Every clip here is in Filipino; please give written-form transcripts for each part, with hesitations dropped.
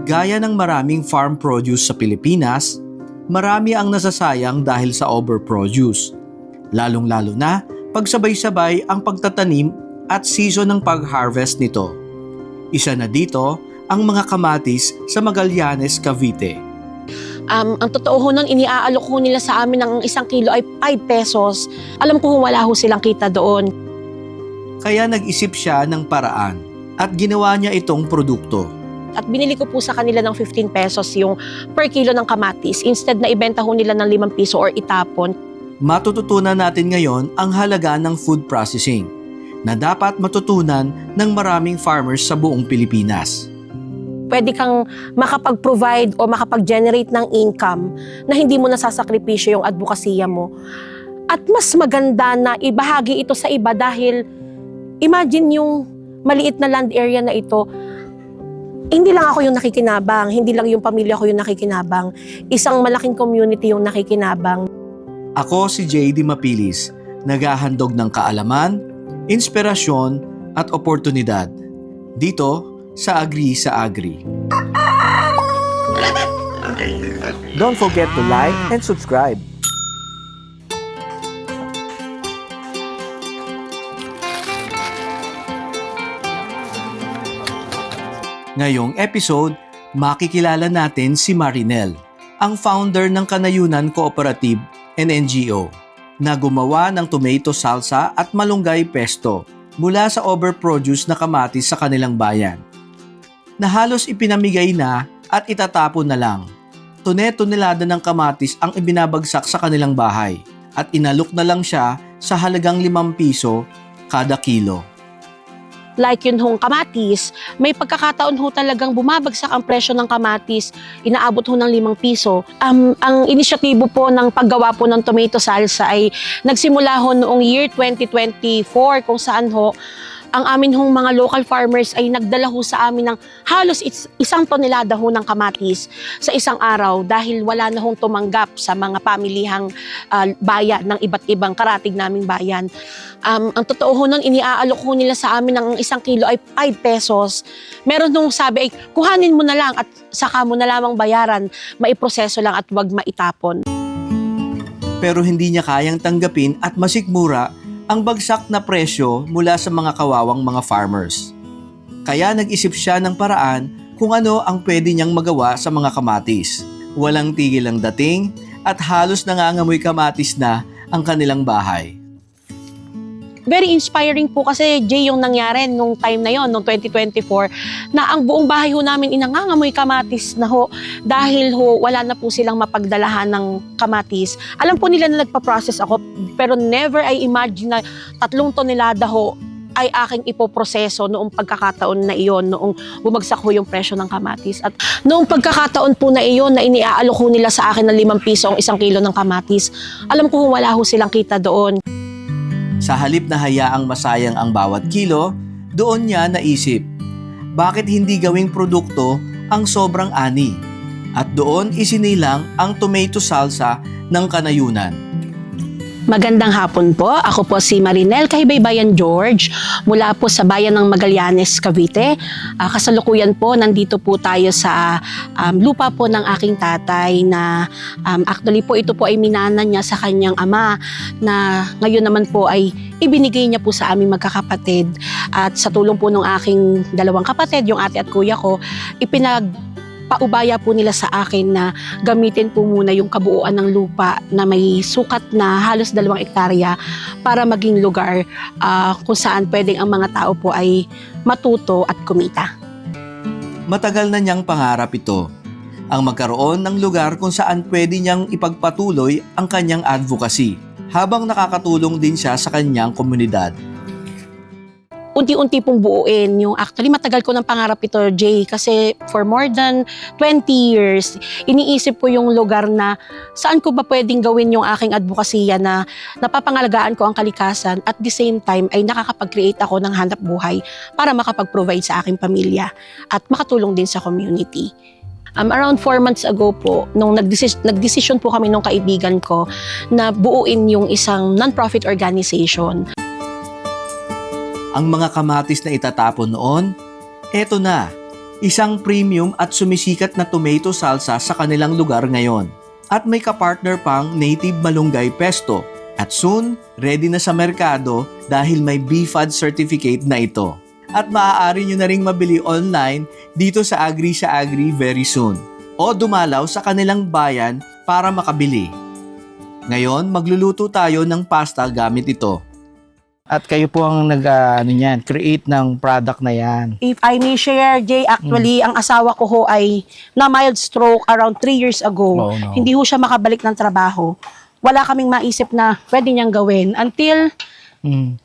Gaya ng maraming farm produce sa Pilipinas, marami ang nasasayang dahil sa overproduce. Lalong-lalo na pagsabay-sabay ang pagtatanim at season ng pag-harvest nito. Isa na dito ang mga kamatis sa Magallanes, Cavite. Ang totoo ho nun, iniaalok ho nila sa amin ng 1 kilo ay 5 pesos. Alam ko ho, wala ho silang kita doon. Kaya nag-isip siya ng paraan at ginawa niya itong produkto. At binili ko po sa kanila ng 15 pesos yung per kilo ng kamatis. Instead na ibenta ho nila ng 5 piso or itapon. Matututunan natin ngayon ang halaga ng food processing na dapat matutunan ng maraming farmers sa buong Pilipinas. Pwede kang makapag-provide o makapag-generate ng income na hindi mo nasasakripisyo yung advokasya mo. At mas maganda na ibahagi ito sa iba dahil imagine yung maliit na land area na ito, hindi lang ako yung nakikinabang, hindi lang yung pamilya ko yung nakikinabang, isang malaking community yung nakikinabang. Ako si JD Mapilis, naghahandog ng kaalaman, inspirasyon at oportunidad dito sa Agri sa Agri. Don't forget to like and subscribe. Ngayong episode, makikilala natin si Marinel, ang founder ng Kanayunan Cooperative and NGO, na gumawa ng tomato salsa at malunggay pesto mula sa overproduce na kamatis sa kanilang bayan, na halos ipinamigay na at itatapon na lang. Tone-tonelada ng kamatis ang ibinabagsak sa kanilang bahay at inalok na lang siya sa halagang 5 piso kada kilo. Like yun hong kamatis, may pagkakataon ho talagang bumabagsak ang presyo ng kamatis, inaabot ho ng 5 piso. Ang inisyatibo po ng paggawa po ng tomato salsa ay nagsimula ho noong year 2024 kung saan ho ang amin hong mga local farmers ay nagdala ho sa amin ng halos 1 tonelada ho ng kamatis sa isang araw dahil wala na hong tumanggap sa mga pamilihang bayan ng iba't ibang karatig naming bayan. Ang totoo ho nun, iniaalok ho nila sa amin ng 1 kilo ay 5 pesos. Meron nung sabi ay kuhanin mo na lang at saka mo na lamang bayaran, maiproseso lang at wag maitapon. Pero hindi niya kayang tanggapin at masikmura ang bagsak na presyo mula sa mga kawawang mga farmers. Kaya nag-isip siya ng paraan kung ano ang pwede niyang magawa sa mga kamatis. Walang tigil ang dating at halos nangangamoy kamatis na ang kanilang bahay. Very inspiring po kasi Jay yung nangyari nung time na yon, nung 2024, na ang buong bahay ho namin inangangamoy kamatis na ho dahil ho wala na po silang mapagdalahan ng kamatis. Alam po nila na nagpa-process ako pero never I imagine na 3 tonelada ho ay aking ipoproseso noong pagkakataon na iyon, noong bumagsak ho yung presyo ng kamatis. At noong pagkakataon po na iyon na iniaalok ho nila sa akin ng 5 piso ang 1 kilo ng kamatis, alam ko ho wala ho silang kita doon. Sa halip na hayaang masayang ang bawat kilo, doon niya naisip, bakit hindi gawing produkto ang sobrang ani? At doon isinilang ang tomato salsa ng Kanayunan. Magandang hapon po. Ako po si Marinel Kahibaybayan George mula po sa bayan ng Magallanes, Cavite. Kasalukuyan po, nandito po tayo sa lupa po ng aking tatay na actually po ito po ay minana niya sa kanyang ama na ngayon naman po ay ibinigay niya po sa aming magkakapatid. At sa tulong po ng aking 2 kapatid, yung ate at kuya ko, paubaya po nila sa akin na gamitin po muna yung kabuuan ng lupa na may sukat na halos 2 hektarya para maging lugar kung saan pwedeng ang mga tao po ay matuto at kumita. Matagal na niyang pangarap ito, ang magkaroon ng lugar kung saan pwede niyang ipagpatuloy ang kanyang advocacy habang nakakatulong din siya sa kanyang komunidad. Unti-unti pong buuin yung actually matagal ko ng pangarap ito, Jay, kasi for more than 20 years, iniisip ko yung lugar na saan ko ba pwedeng gawin yung aking advokasya na napapangalagaan ko ang kalikasan at the same time ay nakakapag-create ako ng hanap buhay para makapag-provide sa aking pamilya at makatulong din sa community. Around 4 months ago po, nung nagdesisyon po kami nung kaibigan ko na buuin yung isang non-profit organization. Ang mga kamatis na itatapon noon, eto na, isang premium at sumisikat na tomato salsa sa kanilang lugar ngayon. At may kapartner pang native malunggay pesto. At soon, ready na sa merkado dahil may BFAD certificate na ito. At maaari nyo na ring mabili online dito sa Agri very soon. O dumalaw sa kanilang bayan para makabili. Ngayon, magluluto tayo ng pasta gamit ito. At kayo po ang create ng product na yan. If I may share, Jay, actually, ang asawa ko ho ay na mild stroke around 3 years ago. Oh, no. Hindi ho siya makabalik ng trabaho. Wala kaming maisip na pwede niyang gawin until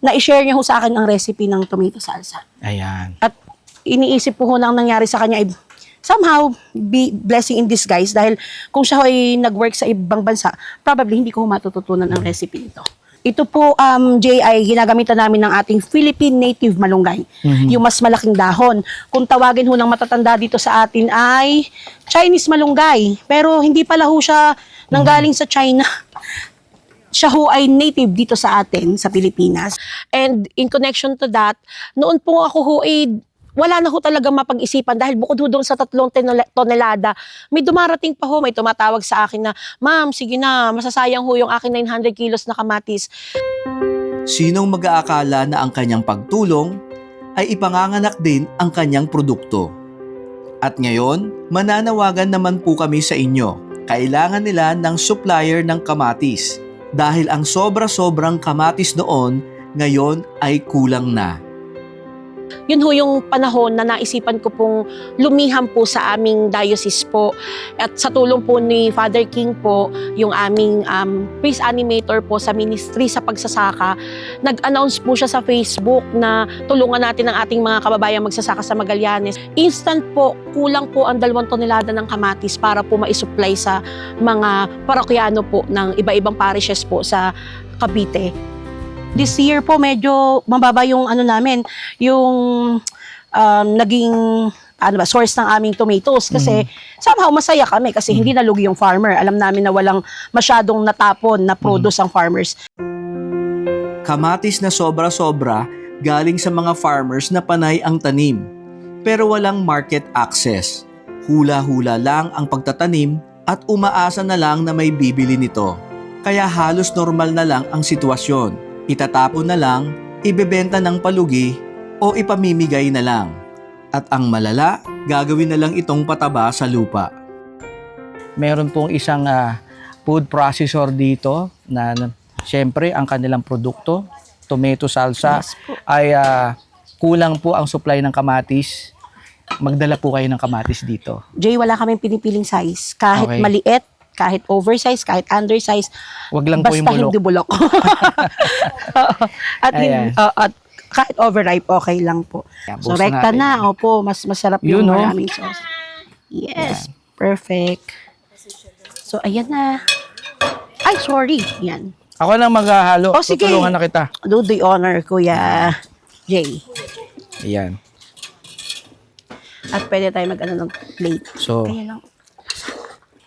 na-share niya ho sa akin ang recipe ng tomato salsa. Ayan. At iniisip po ho nang nangyari sa kanya ay somehow be blessing in disguise dahil kung siya ho ay nag-work sa ibang bansa, probably hindi ko ho matututunan ang recipe nito. Ito po, Jay, ay ginagamitan namin ng ating Philippine native malunggay. Yung mas malaking dahon. Kung tawagin ho ng matatanda dito sa atin ay Chinese malunggay. Pero hindi pala ho siya nanggaling sa China. Siya ho ay native dito sa atin, sa Pilipinas. And in connection to that, noon po ako ho ay wala na ho talagang mapag-isipan dahil bukod ho doon sa 3 tonelada, may dumarating pa ho, may tumatawag sa akin na, "Ma'am, sige na, masasayang ho yung akin 900 kilos na kamatis." Sinong mag-aakala na ang kanyang pagtulong ay ipanganganak din ang kanyang produkto? At ngayon, mananawagan naman po kami sa inyo. Kailangan nila ng supplier ng kamatis dahil ang sobra-sobrang kamatis noon, ngayon ay kulang na. Yun ho yung panahon na naisipan ko pong lumiham po sa aming diocese po. At sa tulong po ni Father King po, yung aming priest animator po sa ministry sa pagsasaka, nag-announce po siya sa Facebook na tulungan natin ang ating mga kababayang magsasaka sa Magallanes. Instant po, kulang po ang 2 tonelada ng kamatis para po maisupply sa mga parokyano po ng iba-ibang parishes po sa Cavite. This year po medyo mababa yung namin, yung naging source ng aming tomatoes kasi somehow masaya kami kasi hindi nalugi yung farmer. Alam namin na walang masyadong natapon na produce ang farmers. Kamatis na sobra-sobra galing sa mga farmers na panay ang tanim, pero walang market access. Hula-hula lang ang pagtatanim at umaasa na lang na may bibili nito. Kaya halos normal na lang ang sitwasyon. Itatapon na lang, ibebenta ng palugi o ipamimigay na lang. At ang malala, gagawin na lang itong pataba sa lupa. Meron pong isang food processor dito na syempre ang kanilang produkto, tomato salsa, Yes po. ay kulang po ang supply ng kamatis. Magdala po kayo ng kamatis dito. Jay, wala kaming pinipiling size. Kahit Okay. maliit, kahit oversize, kahit undersize, Wag lang po basta yung bulok. hindi bulok. at, Ayan. at kahit overripe, okay lang po. Yan, So, buksan rekta natin. na. Opo, mas masarap Yun, yung no? maraming sauce. Yes, perfect. So, ayan na. Ay, sorry. Yan. Ako lang maghahalo. Oh, sige. Tutulungan na kita. Do the honor, Kuya Jay. Ayan. At pwede tayo mag-ano ng plate. So, Ayan lang.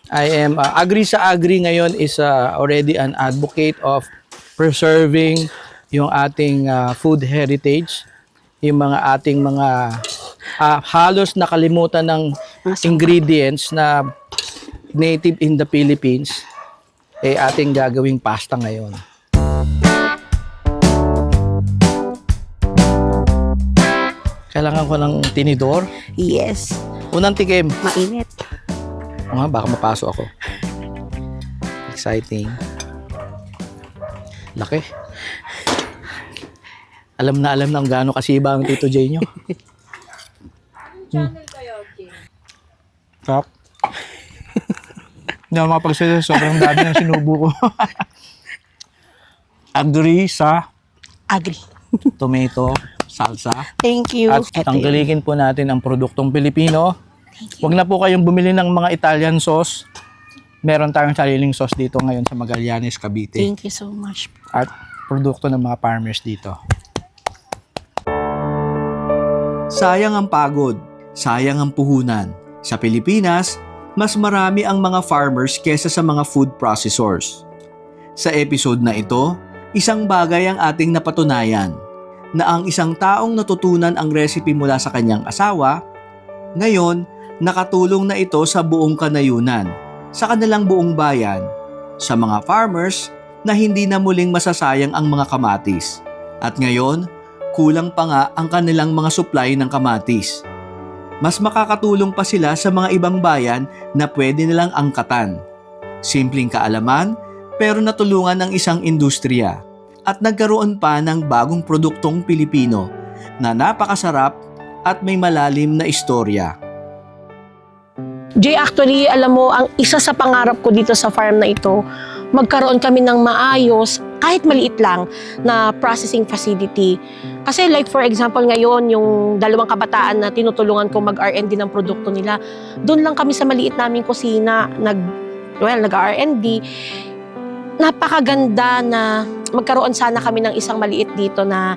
I am Agri sa Agri ngayon is already an advocate of preserving yung ating food heritage, yung mga ating mga halos nakalimutan ng ingredients na native in the Philippines, ating gagawing pasta ngayon. Kailangan ko ng tinidor. Yes. Unang tikim. Mainit. O nga, baka mapasok ako. Exciting. Laki. Alam na kung gaano kasiba ang Tito J nyo. Sarap. Hindi ako makapagsalita. Sobrang dami ng sinubo ko. Agree sa Agri. tomato salsa. Thank you. At Eto tanggalin po natin ang produktong Pilipino. Huwag na po kayong bumili ng mga Italian sauce. Meron tayong sariling sauce dito ngayon sa Magallanes, Cavite. Thank you so much. At produkto ng mga farmers dito. Sayang ang pagod, sayang ang puhunan. Sa Pilipinas, mas marami ang mga farmers kesa sa mga food processors. Sa episode na ito, isang bagay ang ating napatunayan, na ang isang taong natutunan ang recipe mula sa kanyang asawa, Ngayon, nakatulong na ito sa buong kanayunan, sa kanilang buong bayan, sa mga farmers na hindi na muling masasayang ang mga kamatis. At ngayon, kulang pa nga ang kanilang mga supply ng kamatis. Mas makakatulong pa sila sa mga ibang bayan na pwede nilang angkatan. Simpleng kaalaman, pero natulungan ng isang industriya at nagkaroon pa ng bagong produktong Pilipino na napakasarap at may malalim na istorya. Jay, actually, alam mo, ang isa sa pangarap ko dito sa farm na ito, magkaroon kami ng maayos, kahit maliit lang, na processing facility. Kasi like for example ngayon, yung dalawang kabataan na tinutulungan ko mag-R&D ng produkto nila, doon lang kami sa maliit naming kusina, nag-R&D. Napakaganda na magkaroon sana kami ng isang maliit dito na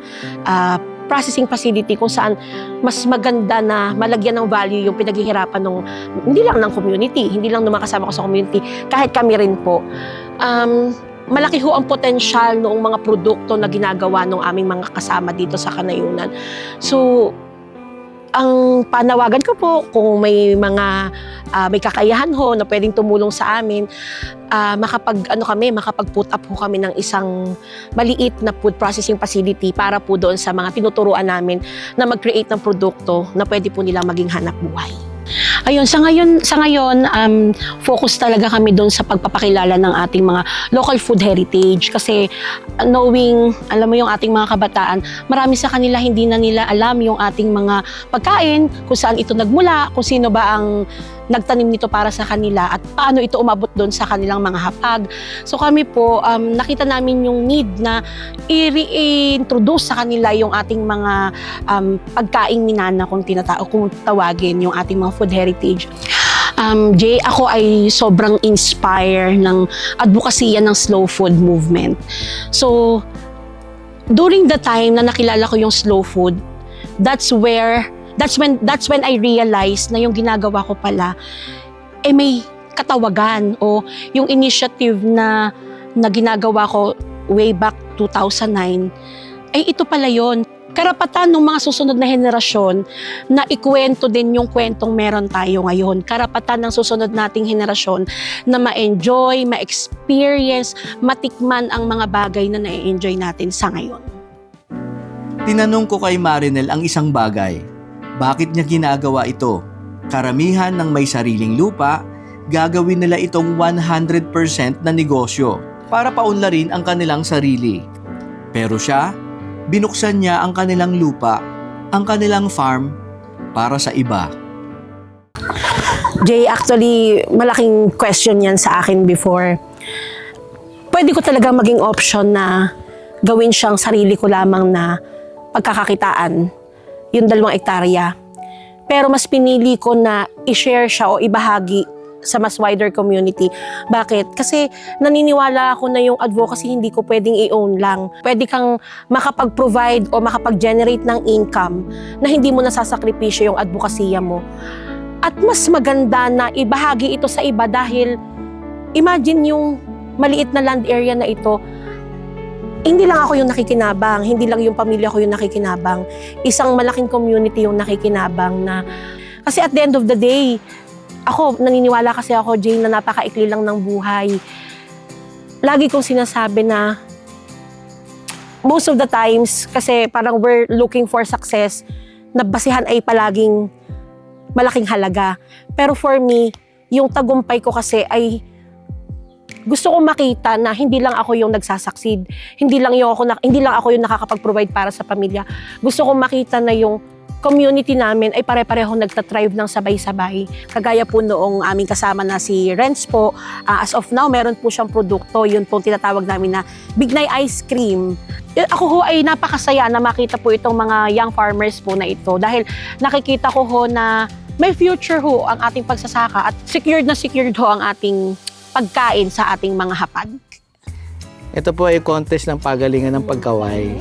processing facility kung saan mas maganda na malagyan ng value yung pinaghihirapan ng hindi lang ng community, hindi lang ng mga kasama ko sa community, kahit kami rin po. Malaki ho ang potensyal noong mga produkto na ginagawa ng aming mga kasama dito sa kanayunan. So, ang panawagan ko po, kung may mga may kakayahan ho na pwedeng tumulong sa amin, makapag-put up ho kami ng isang maliit na food processing facility para po doon sa mga tinuturuan namin na mag-create ng produkto na pwede po nilang maging hanap buhay. Ayun, sa ngayon, focus talaga kami doon sa pagpapakilala ng ating mga local food heritage kasi knowing, alam mo yung ating mga kabataan, marami sa kanila hindi na nila alam yung ating mga pagkain, kung saan ito nagmula, kung sino ba ang nagtanim nito para sa kanila at paano ito umabot doon sa kanilang mga hapag. So kami po, nakita namin yung need na i-reintroduce sa kanila yung ating mga pagkaing minana kung tawagin yung ating mga food heritage. Jay, ako ay sobrang inspire ng advokasya ng slow food movement. So, during the time na nakilala ko yung slow food, that's when I realized na yung ginagawa ko pala may katawagan o yung initiative na ginagawa ko way back 2009 ito pala yon. Karapatan ng mga susunod na henerasyon na ikwento din yung kwentong meron tayo ngayon. Karapatan ng susunod nating henerasyon na ma-enjoy, ma-experience, matikman ang mga bagay na na-enjoy natin sa ngayon. Tinanong ko kay Marinel ang isang bagay. Bakit niya ginagawa ito? Karamihan ng may sariling lupa, gagawin nila itong 100% na negosyo para paunlarin ang kanilang sarili. Pero siya, binuksan niya ang kanilang lupa, ang kanilang farm, para sa iba. Jay, actually, malaking question yan sa akin before. Pwede ko talaga maging option na gawin siyang sarili ko lamang na pagkakakitaan, yung 2 hektarya. Pero mas pinili ko na i-share siya o ibahagi sa mas wider community. Bakit? Kasi naniniwala ako na yung advocacy hindi ko pwedeng i-own lang. Pwede kang makapag-provide o makapag-generate ng income na hindi mo nasasakripisyo yung advokasya mo. At mas maganda na ibahagi ito sa iba dahil imagine yung maliit na land area na ito, hindi lang ako yung nakikinabang, hindi lang yung pamilya ko yung nakikinabang. Isang malaking community yung nakikinabang na kasi at the end of the day, naniniwala kasi ako, Jane, na napakaikli lang ng buhay. Lagi kong sinasabi na most of the times, kasi parang we're looking for success, na basihan ay palaging malaking halaga. Pero for me, yung tagumpay ko kasi ay gusto kong makita na hindi lang ako yung nagsasucceed, hindi lang ako yung nakakapag-provide para sa pamilya. Gusto kong makita na yung community namin ay pare-pareho nagtatrive ng sabay-sabay. Kagaya po noong aming kasama na si Renz po, as of now, meron po siyang produkto, yun po tinatawag namin na Bignay Ice Cream. Ako ho ay napakasaya na makita po itong mga young farmers po na ito dahil nakikita ko ho na may future ho ang ating pagsasaka at secured ho ang ating pagkain sa ating mga hapag. Ito po ay contest ng pagalingan ng pagkaway.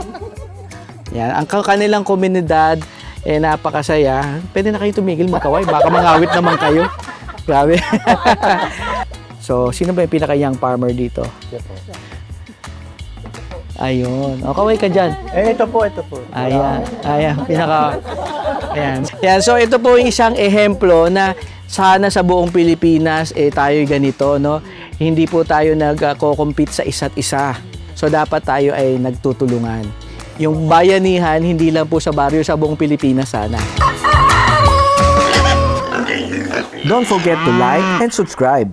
Yan, ang kanilang komunidad napakasaya. Pwede na kayo tumigil magkaway. Baka mangawit naman kayo. Grabe. So, sino ba yung pinaka-young farmer dito? Ayun. O, kaway ka dyan. Ito po. Ayan. Pinaka... Ayan. Ayan. So ito po yung isang ehemplo na sana sa buong Pilipinas tayo ganito, no? Hindi po tayo nagko-compete sa isa't isa. So dapat tayo ay nagtutulungan. Yung bayanihan, hindi lang po sa baryo, sa buong Pilipinas sana. Don't forget to like and subscribe.